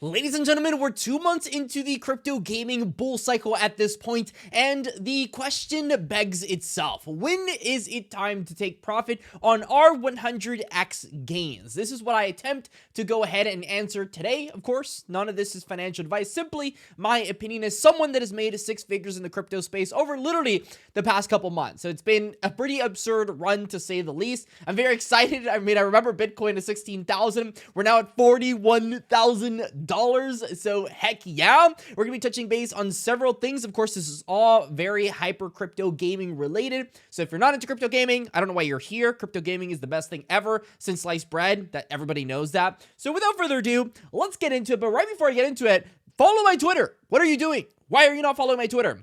Ladies and gentlemen, we're 2 months into the crypto gaming bull cycle at this point, and the question begs itself. When is it time to take profit on our 100x gains? This is what I attempt to go ahead and answer today. Of course, none of this is financial advice, simply my opinion as someone that has made six figures in the crypto space over literally the past couple months. So it's been a pretty absurd run to say the least. I'm very excited. I remember Bitcoin at 16,000. We're now at $41,000. So heck yeah, we're gonna be touching base on several things. Of course, this is all very hyper crypto gaming related. So if you're not into crypto gaming, I don't know why you're here. Crypto gaming is the best thing ever since sliced bread. That everybody knows that. So without further ado, let's get into it. But right before I get into it, follow my Twitter. What are you doing? Why are you not following my Twitter?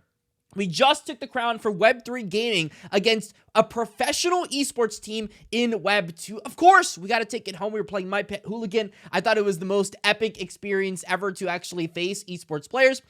We just took the crown for Web3 gaming against a professional esports team in Web2. Of course, we got to take it home. We were playing My Pet Hooligan. I thought it was the most epic experience ever to actually face esports players.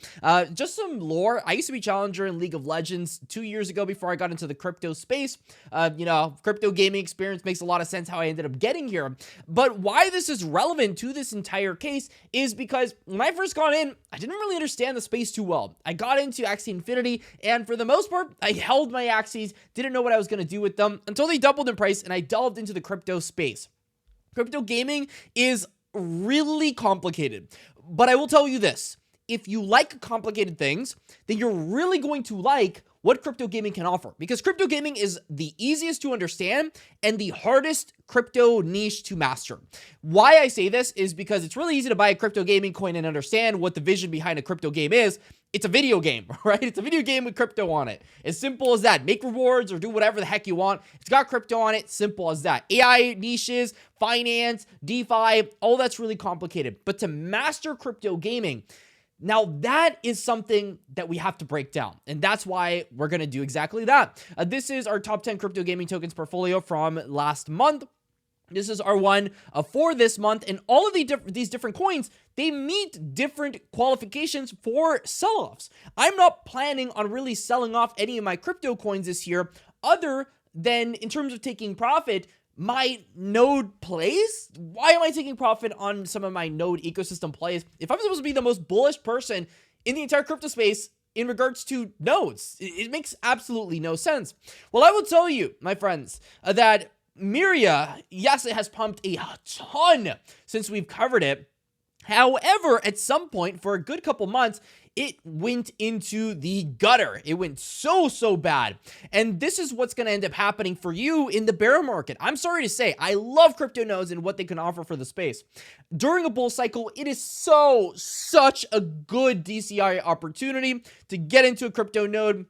Just some lore. I used to be challenger in League of Legends 2 years ago before I got into the crypto space. Crypto gaming experience makes a lot of sense how I ended up getting here. But why this is relevant to this entire case is because when I first got in, I didn't really understand the space too well. I got into Axie Infinity, and for the most part, I held my Axies, didn't know what I was going to do with them until they doubled in price and I delved into the crypto space. Crypto gaming is really complicated, but I will tell you this. If you like complicated things, then you're really going to like what crypto gaming can offer, because crypto gaming is the easiest to understand and the hardest crypto niche to master. Why I say this is because it's really easy to buy a crypto gaming coin and understand what the vision behind a crypto game is. It's a video game, right? It's a video game with crypto on it. As simple as that. Make rewards or do whatever the heck you want. It's got crypto on it. Simple as that. AI niches, finance, DeFi, all that's really complicated. But to master crypto gaming, now that is something that we have to break down. And that's why we're going to do exactly that. This is our top 10 crypto gaming tokens portfolio from last month. This is our one for this month, and all of these different coins, they meet different qualifications for sell-offs. I'm not planning on really selling off any of my crypto coins this year, other than in terms of taking profit, my node plays. Why am I taking profit on some of my node ecosystem plays if I'm supposed to be the most bullish person in the entire crypto space in regards to nodes? It makes absolutely no sense. Well, I will tell you, my friends, that Miria, yes, it has pumped a ton since we've covered it. However, at some point for a good couple months, it went into the gutter. It went so bad. And this is what's going to end up happening for you in the bear market. I'm sorry to say, I love crypto nodes and what they can offer for the space. During a bull cycle, it is such a good DCI opportunity to get into a crypto node,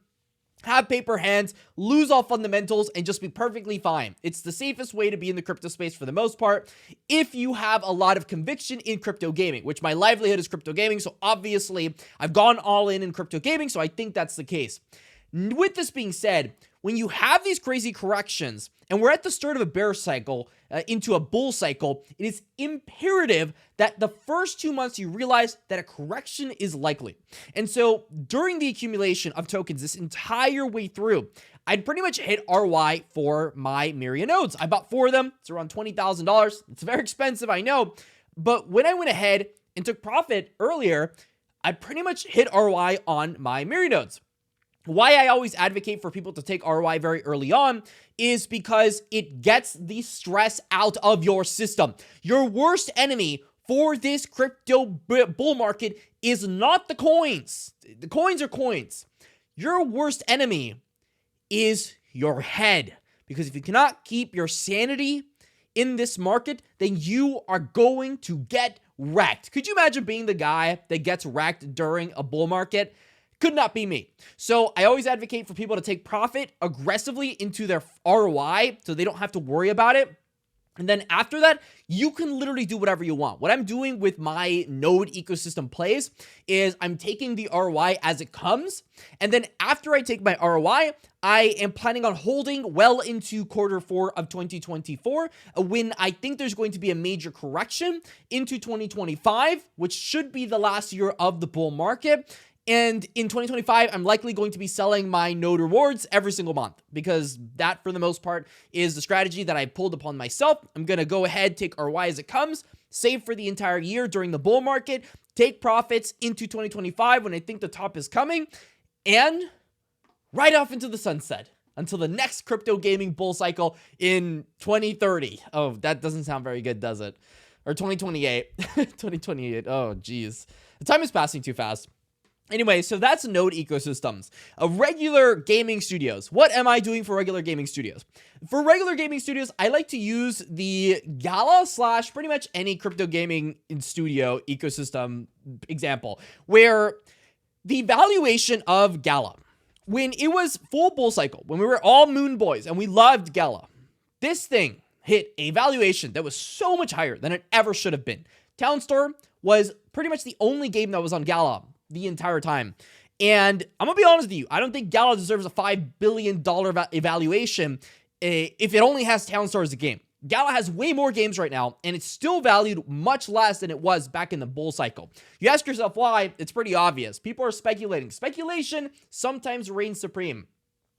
have paper hands, lose all fundamentals, and just be perfectly fine. It's the safest way to be in the crypto space for the most part if you have a lot of conviction in crypto gaming, which my livelihood is crypto gaming, so obviously I've gone all in crypto gaming, so I think that's the case. With this being said, when you have these crazy corrections, and we're at the start of a bear cycle into a bull cycle, it is imperative that the first 2 months you realize that a correction is likely. And so during the accumulation of tokens this entire way through, I'd pretty much hit ROI for my Miria nodes. I bought 4 of them. It's around $20,000. It's very expensive, I know. But when I went ahead and took profit earlier, I pretty much hit ROI on my Miria nodes. Why I always advocate for people to take ROI very early on is because it gets the stress out of your system. Your worst enemy for this crypto bull market is not the coins. The coins are coins. Your worst enemy is your head. Because if you cannot keep your sanity in this market, then you are going to get wrecked. Could you imagine being the guy that gets wrecked during a bull market? Could not be me. So I always advocate for people to take profit aggressively into their ROI so they don't have to worry about it. And then after that, you can literally do whatever you want. What I'm doing with my node ecosystem plays is I'm taking the ROI as it comes. And then after I take my ROI, I am planning on holding well into Q4 of 2024 when I think there's going to be a major correction into 2025, which should be the last year of the bull market. And in 2025, I'm likely going to be selling my node rewards every single month because that, for the most part, is the strategy that I pulled upon myself. I'm going to go ahead, take ROI as it comes, save for the entire year during the bull market, take profits into 2025 when I think the top is coming, and right off into the sunset until the next crypto gaming bull cycle in 2030. Oh, that doesn't sound very good, does it? Or 2028. 2028. Oh, geez. The time is passing too fast. Anyway, so that's node ecosystems. Regular gaming studios. What am I doing for regular gaming studios? For regular gaming studios, I like to use the Gala / pretty much any crypto gaming studio ecosystem example, where the valuation of Gala, when it was full bull cycle, when we were all moon boys and we loved Gala, this thing hit a valuation that was so much higher than it ever should have been. Town was pretty much the only game that was on Gala the entire time. And I'm gonna be honest with you, I don't think Gala deserves a $5 billion evaluation if it only has Town as a game. Gala has way more games right now, and it's still valued much less than it was back in the bull cycle. You ask yourself why, it's pretty obvious. People are speculating. Speculation sometimes reigns supreme.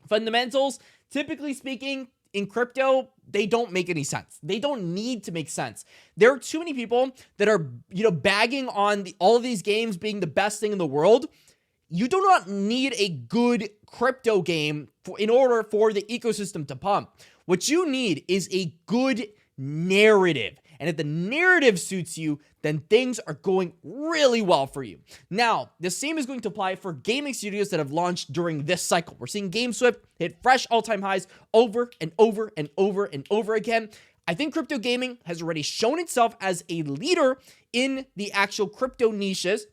Fundamentals, typically speaking, in crypto, they don't make any sense. They don't need to make sense. There are too many people that are, bagging on all of these games being the best thing in the world. You do not need a good crypto game in order for the ecosystem to pump. What you need is a good narrative. And if the narrative suits you, then things are going really well for you. Now, the same is going to apply for gaming studios that have launched during this cycle. We're seeing GameSwift hit fresh all-time highs over and over and over and over again. I think crypto gaming has already shown itself as a leader in the actual crypto niches.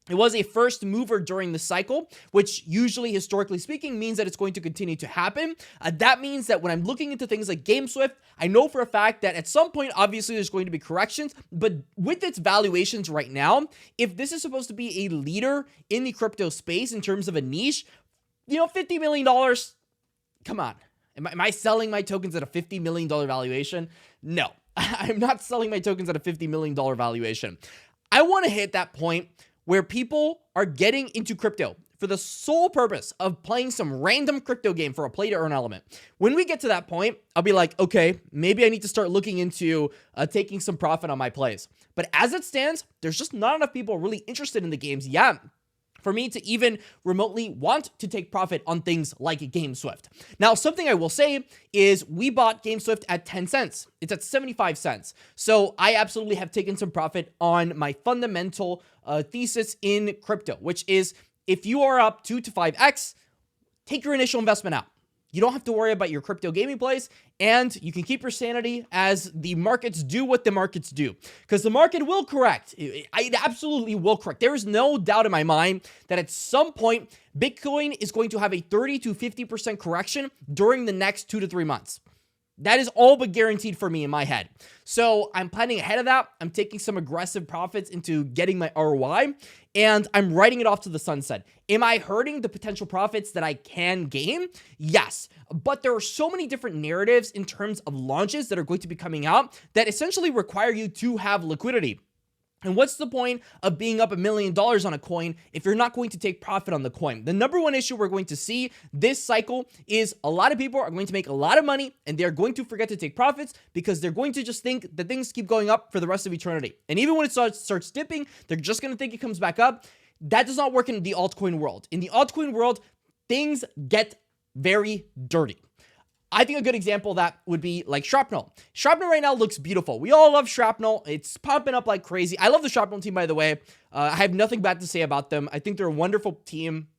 It was a first mover during the cycle, which usually, historically speaking, means that it's going to continue to happen. That means that when I'm looking into things like GameSwift, I know for a fact that at some point, obviously, there's going to be corrections. But with its valuations right now, if this is supposed to be a leader in the crypto space in terms of a niche, $50 million, come on. Am I selling my tokens at a $50 million valuation? No, I'm not selling my tokens at a $50 million valuation. I want to hit that point where people are getting into crypto for the sole purpose of playing some random crypto game for a play to earn element. When we get to that point, I'll be like, okay, maybe I need to start looking into taking some profit on my plays. But as it stands, there's just not enough people really interested in the games yet for me to even remotely want to take profit on things like GameSwift. Now, something I will say is we bought GameSwift at 10 cents. It's at 75 cents. So I absolutely have taken some profit on my fundamental thesis in crypto, which is if you are up 2 to 5x, take your initial investment out. You don't have to worry about your crypto gaming plays, and you can keep your sanity as the markets do what the markets do. Because the market will correct. It absolutely will correct. There is no doubt in my mind that at some point, Bitcoin is going to have a 30 to 50% correction during the next 2 to 3 months. That is all but guaranteed for me in my head. So I'm planning ahead of that. I'm taking some aggressive profits into getting my ROI, and I'm writing it off to the sunset. Am I hurting the potential profits that I can gain? Yes. But there are so many different narratives in terms of launches that are going to be coming out that essentially require you to have liquidity. And what's the point of being up $1 million on a coin if you're not going to take profit on the coin? The number one issue we're going to see this cycle is a lot of people are going to make a lot of money and they're going to forget to take profits because they're going to just think that things keep going up for the rest of eternity. And even when it starts dipping, they're just going to think it comes back up. That does not work in the altcoin world. In the altcoin world, things get very dirty. I think a good example of that would be like Shrapnel. Shrapnel right now looks beautiful. We all love Shrapnel. It's pumping up like crazy. I love the Shrapnel team, by the way. I have nothing bad to say about them. I think they're a wonderful team.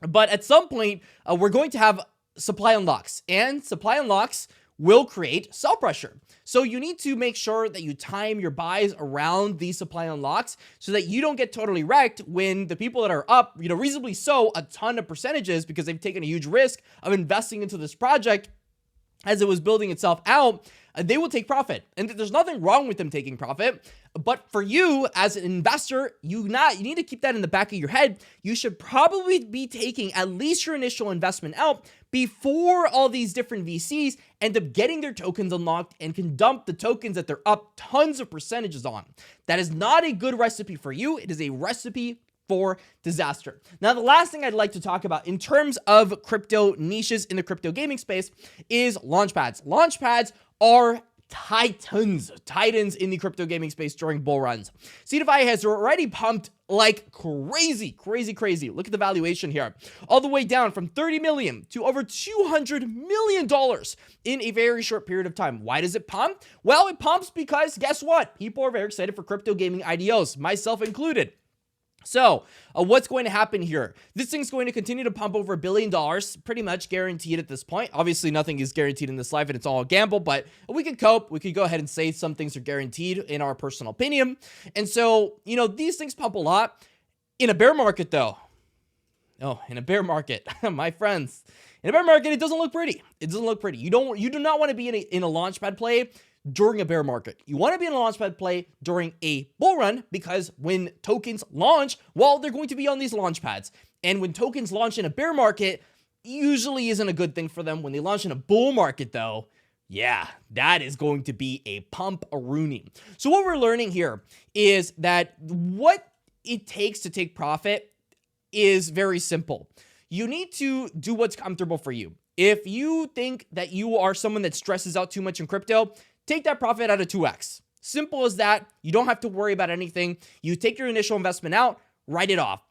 But at some point, we're going to have supply unlocks. And supply unlocks will create sell pressure. So you need to make sure that you time your buys around these supply unlocks so that you don't get totally wrecked when the people that are up, reasonably so, a ton of percentages because they've taken a huge risk of investing into this project as it was building itself out, they will take profit. And there's nothing wrong with them taking profit. But for you as an investor, you need to keep that in the back of your head. You should probably be taking at least your initial investment out before all these different VCs end up getting their tokens unlocked and can dump the tokens that they're up tons of percentages on. That is not a good recipe for you. It is a recipe for disaster. Now, the last thing I'd like to talk about in terms of crypto niches in the crypto gaming space is launchpads. Launchpads are titans in the crypto gaming space during bull runs. CeDeFi has already pumped like crazy. Look at the valuation here. All the way down from 30 million to over $200 million in a very short period of time. Why does it pump? Well, it pumps because guess what? People are very excited for crypto gaming IDOs, myself included. So, what's going to happen here? This thing's going to continue to pump over $1 billion, pretty much guaranteed at this point. Obviously, nothing is guaranteed in this life, and it's all a gamble, but we could cope. We could go ahead and say some things are guaranteed in our personal opinion. And so, these things pump a lot. In a bear market, though, in a bear market, my friends, in a bear market, it doesn't look pretty. It doesn't look pretty. You do not want to be in a launchpad play during a bear market. You want to be in a launchpad play during a bull run, because when tokens launch, well, they're going to be on these launch pads. And when tokens launch in a bear market, usually isn't a good thing for them. When they launch in a bull market, though, yeah, that is going to be a pump-a-rooney. So what we're learning here is that what it takes to take profit is very simple. You need to do what's comfortable for you. If you think that you are someone that stresses out too much in crypto, take that profit out of 2x. Simple as that. You don't have to worry about anything. You take your initial investment out, write it off.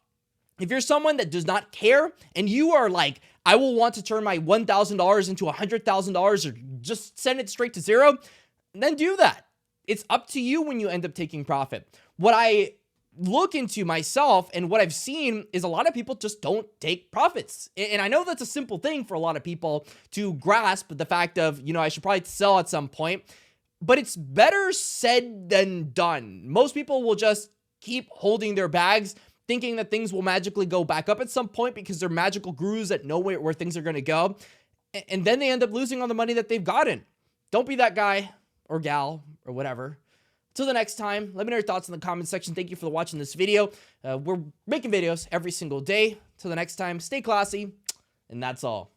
If you're someone that does not care and you are like, I will want to turn my $1,000 into $100,000 or just send it straight to zero, then do that. It's up to you when you end up taking profit. What I look into myself and what I've seen is a lot of people just don't take profits. And I know that's a simple thing for a lot of people to grasp, the fact of, I should probably sell at some point. But it's better said than done. Most people will just keep holding their bags, thinking that things will magically go back up at some point because they're magical gurus that know where things are going to go. And then they end up losing on the money that they've gotten. Don't be that guy or gal or whatever. Till the next time, let me know your thoughts in the comment section. Thank you for watching this video. We're making videos every single day. Till the next time, stay classy, and that's all.